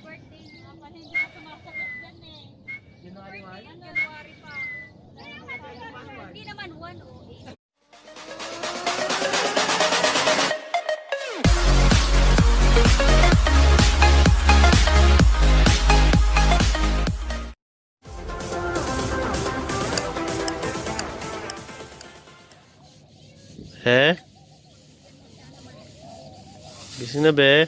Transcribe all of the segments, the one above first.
birthday niyo. Hindi ka sumasagot dyan eh. January 1? January pa. Hindi naman 1 o 8. Eh? Gising na, be?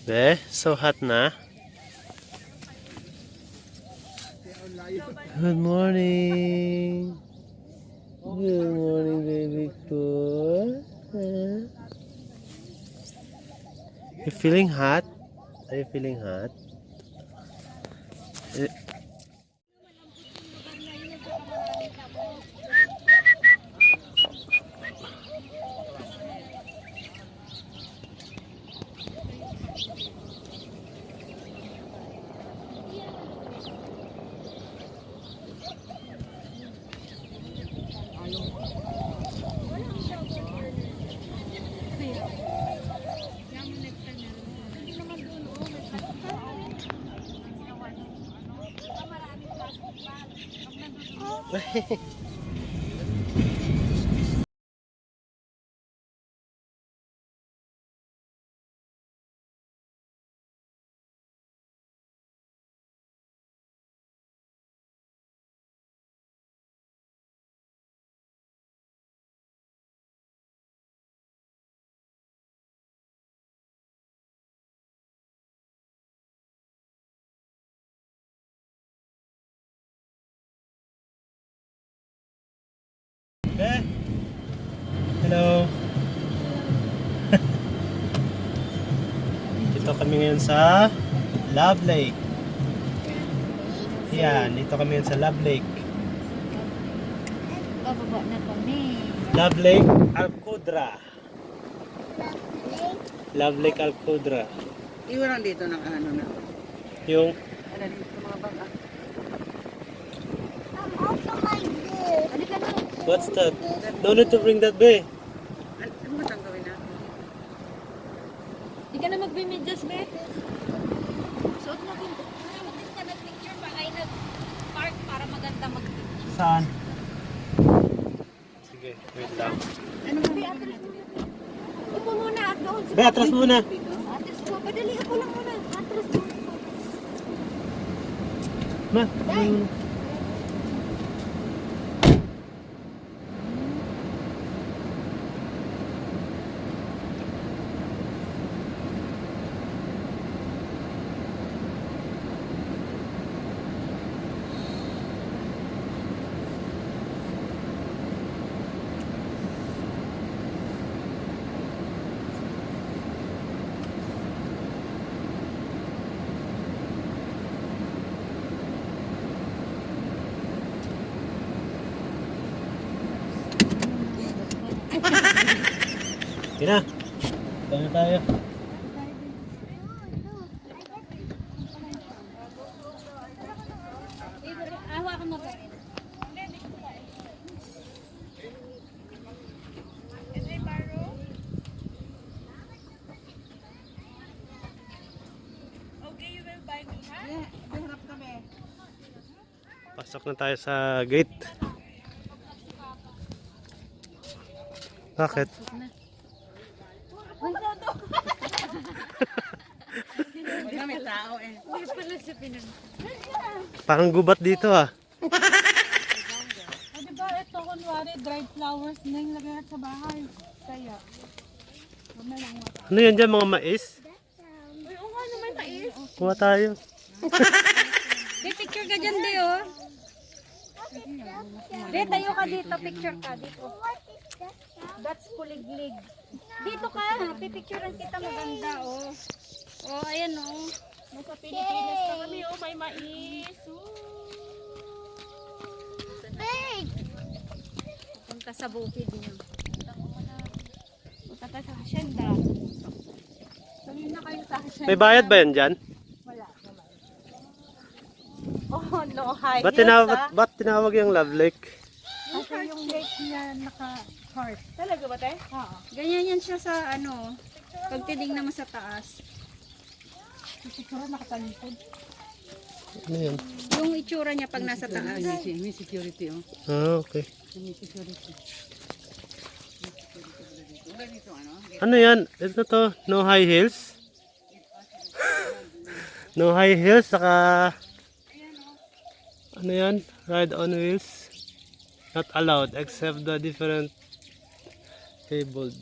Be? So hot na? Good morning! Good morning, baby ko. You feeling hot? Are you feeling hot? Hello. Dito kami ngayon sa Love Lake. Yan, dito kami ngayon sa Love Lake. Bababa na kami. Love Lake Alcodra. Love Lake Alcodra. Iwan dito ng ano na. Yung Ano dito mga bag. Halika na. what's that? No need to bring that bay. Ano ba itong gawin natin? Hindi ka na magbimedyas, be. Suot mo kung hindi ka nag-picture pa ay nag-park para maganda mag-picture. Saan? Sige, wait lang. Ano ba natin? Upo muna at doon. Be, atras muna. Atras mo. Padali ako lang muna. Atras mo. Ma. Tina. Tayo tayo. Hawakan mo ba? Pasok na tayo sa gate. Bakit? Wala may tao eh. Uy, pala sa pinag... Parang gubat dito ah. O diba ito kunwari dried flowers na yung lagay sa bahay. Kaya. Ano yan dyan, mga mais? Uy, oo nga naman mais. Kuha tayo. May picture ka dyan, Deo. De, tayo ka dito. Picture ka dito. That's kuliglig. Dito ka. Pipicturean kita maganda, oh. Oh, ayan, oh. Nasa Pilipinas na kami, oh, may mais. Punta sa bukid niyo. Punta tayo sa hacienda. Sabihin na kayo sa hacienda. May bayad ba yan dyan? Wala naman. Oh, no, high Ba't heels, tinawag, ah. ba't tinawag yung Love Lake? Kasi yung lake niya naka-heart. Talaga ba, te? Oo. Ganyan yan siya sa ano, pag tinignan mo sa taas. Picture nakatalikod. Ano yan? Yung itsura niya pag nasa taas. May security, oh. Ah, okay. May security. Wala dito, ano? Ano yan? Ito to, no high heels? No high heels, saka... Ano yan? Ride on wheels? Not allowed, except the different tabled.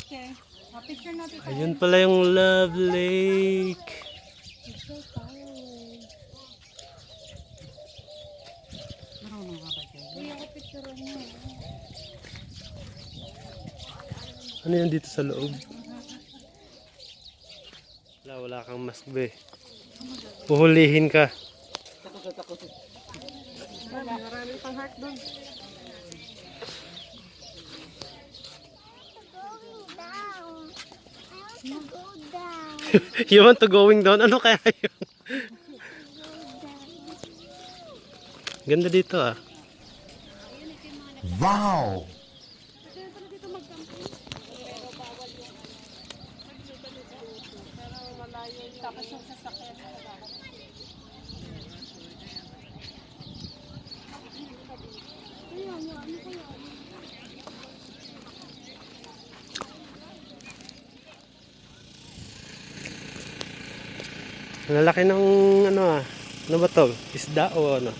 Okay. Picture natin. Ayun pala yung Love Lake. Marunong ka ba dyan? Uy, ako picture niyo. Ano yan dito sa loob? Wala kang mask be. Puhulihin ka. Takot. Maraming pang heart doon. You want to going down? Ano kaya yun? Ganda dito ah. Wow! Tapos yung sasakyan. Ang lalaki ng ano ah. Ano ba to? Isda o ano?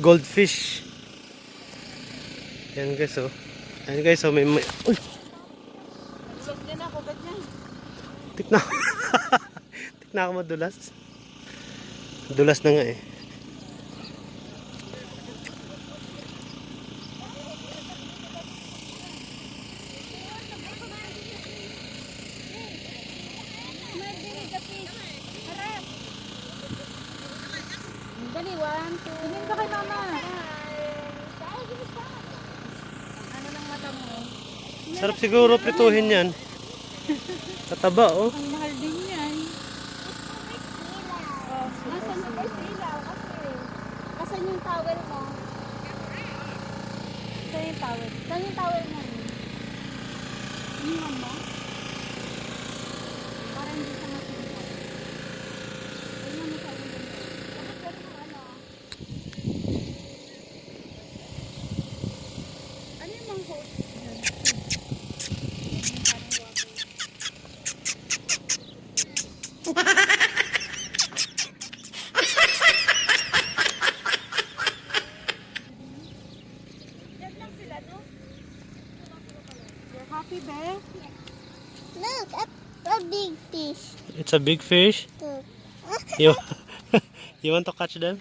Goldfish. Yan guys oh. Yan guys oh. May... Uy! Tulog din ako, ganyan. Tikna ako. Tikna ako madulas. Dulas na nga eh. Dali, 1, 2. Tingin ka kay mama. Ano ng mata mo? Sarap siguro prituhin yan. Tataba oh. Ang mahal din yan. Nasaan na po sila? Kasi yung towel mo? Saan yung towel? Saan yung towel mo? Iniwan mo? Para hindi siya masinta. Iniwan mo sa ulo mo. Tapos pwede mo ano? Ano yung mga host? You're happy, be? Look, a big fish. It's a big fish. Look. You, you want to catch them?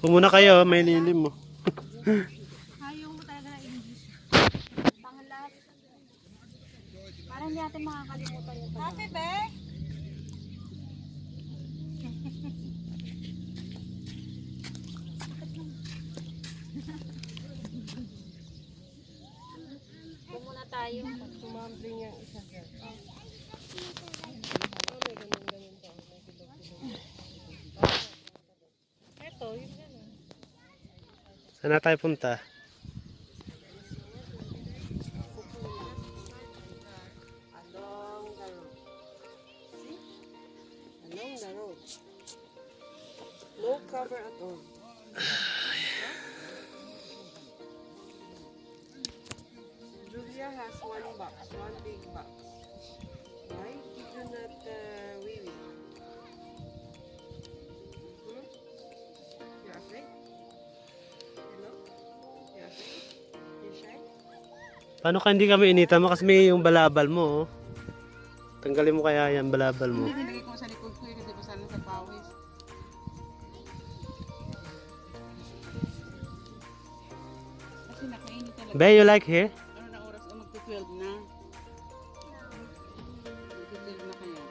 Pumuna kayo, may lilim mo. Ayaw mo talaga na English. Panglas. Para hindi natin makakalimutan yung Happy, be? muna tayo. Saan na tayo punta? Along the road. No cover at all. Julia has one box, one big box. Why did you not wee wee? Hmm? You're afraid? Hello? You're afraid? You're shy? Paano ka hindi kami inita mo kasi may yung balabal mo oh. Tanggalin mo kaya yan balabal mo. Hindi, nilagay ko sa likod ko kasi basa na sa pawis. Kasi nakainit talaga. Be, you like here? Ano na oras? O magti-12 na. Magti-12 na kaya.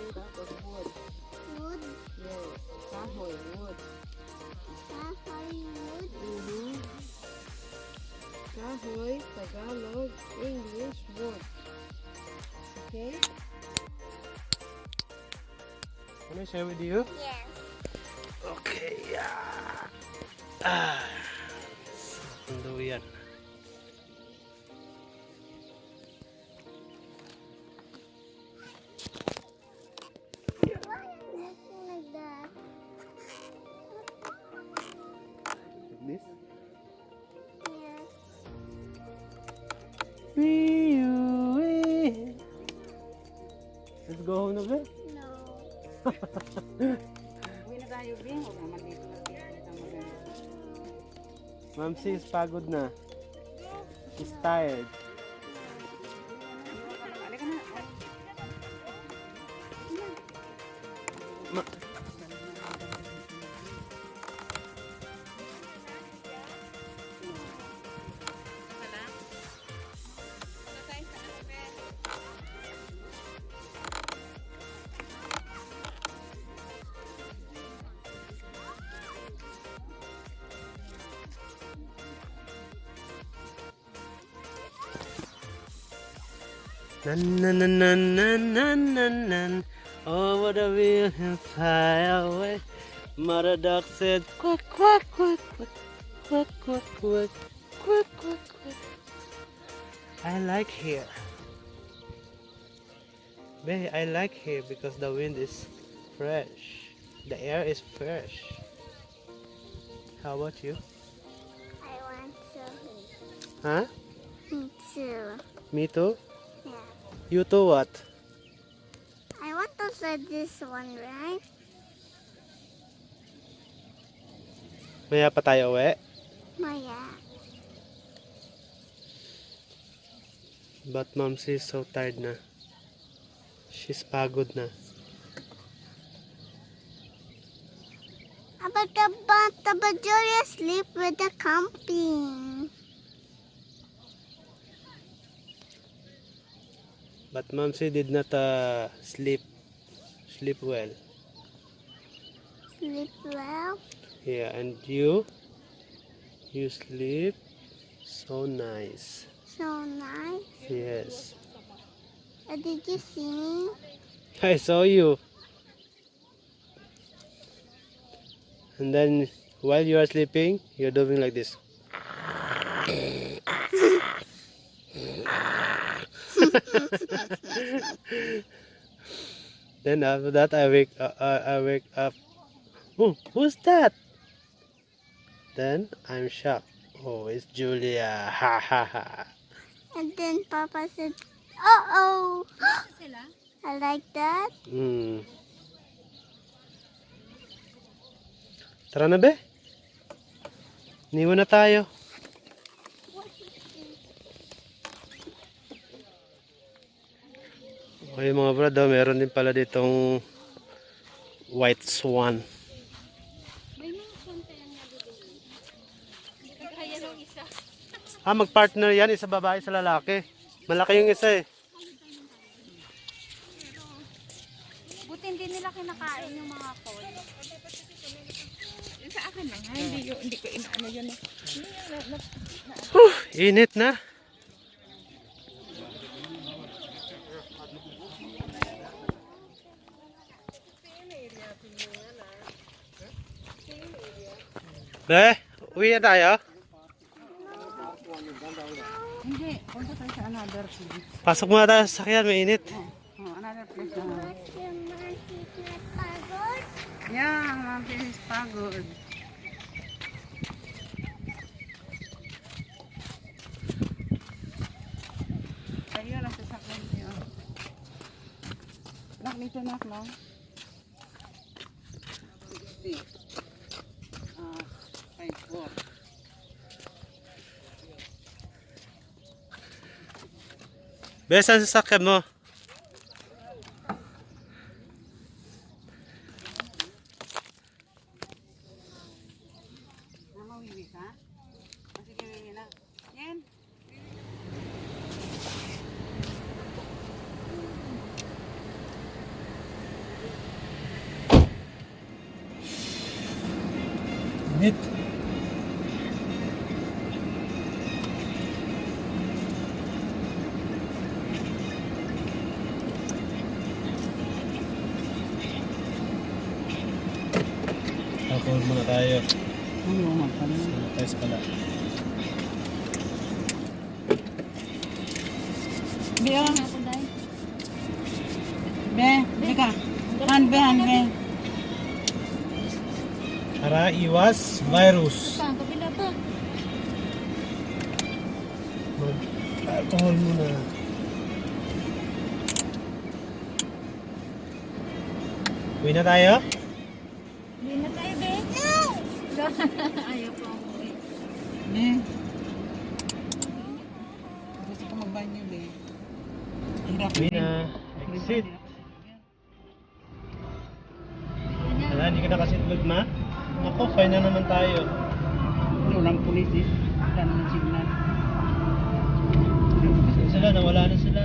made out of wood. Wood. Yes. Kahoy, wood. Kahoy wood. Mm-hmm. Kahoy, Tagalog, English, wood. Okay? Can I share with you? Yes. Okay, yeah. Durian. Why are you looking like that? This? Yes. Let's go home na ba? No. Uwi na tayo, Bing. Huwag naman dito na kita maganda. Mamsi is pagod na. She's tired. Halika na. Ma- Nan nan nan nan nan nan nan nan. Over the wheel and fly away. Mother duck said quack quack quack quack quack quack quack quack quack quack. I like here. Babe, I like here because the wind is fresh. The air is fresh. How about you? I want to. Huh? Me too. Me too? Yeah. You too what? I want to set this one, right? Maya pa tayo uwi? Maya. But Momsi is so tired na. She's pagod na. But Julia sleep with the camping. But Momsi did not sleep well. Sleep well. Yeah, and you sleep so nice. So nice. Yes. Did you see me? I saw you. And then while you are sleeping, you're doing like this. Then after that, I wake up. Oh, who's that? Then I'm shocked. Oh, it's Julia. Ha ha ha. And then Papa said, "Uh-oh." I like that. Hmm. Tara na be. Niwan na tayo. Okay mga brad, meron din pala ditong white swan. May mga konti lang na dito. Kaya nung isa. Ah, mag-partner yan, isa babae sa lalaki. Malaki yung isa eh. Buti hindi nila kinakain yung mga kol. Yung sa akin lang, ha? Hindi ko inaano yun. Init na. Be, uwi na tayo. Hindi. Punta tayo sa another place. Pasok muna tayo sa sakyan, may init. Oh, another place na. But your mom is not pagod. Yeah, Mom is pagod. Ayun, nasa sakyan niyo. Nak, dito nak, no? 60. 5-4. Be, saan sa sakyan mo? Wiwi ka? Sige, wiwi na. Yan. Init. Alcohol muna tayo. Sanitize pala. Be, oh. Ako dahil. Be, Beka. Hanbe. Para iwas virus. Saan? Kabila ba? Alcohol muna. Uwi na tayo? Hindi na tayo, be. Ayaw ko ang uwi. Be. Gusto ko magbanyo, Be. Hirap Uwi din. na. Exit. Wala, hindi ka nakaseatbelt, ma? Ako, fine na naman tayo. Walang pulis eh. Wala naman signal. Sila, nawala na sila.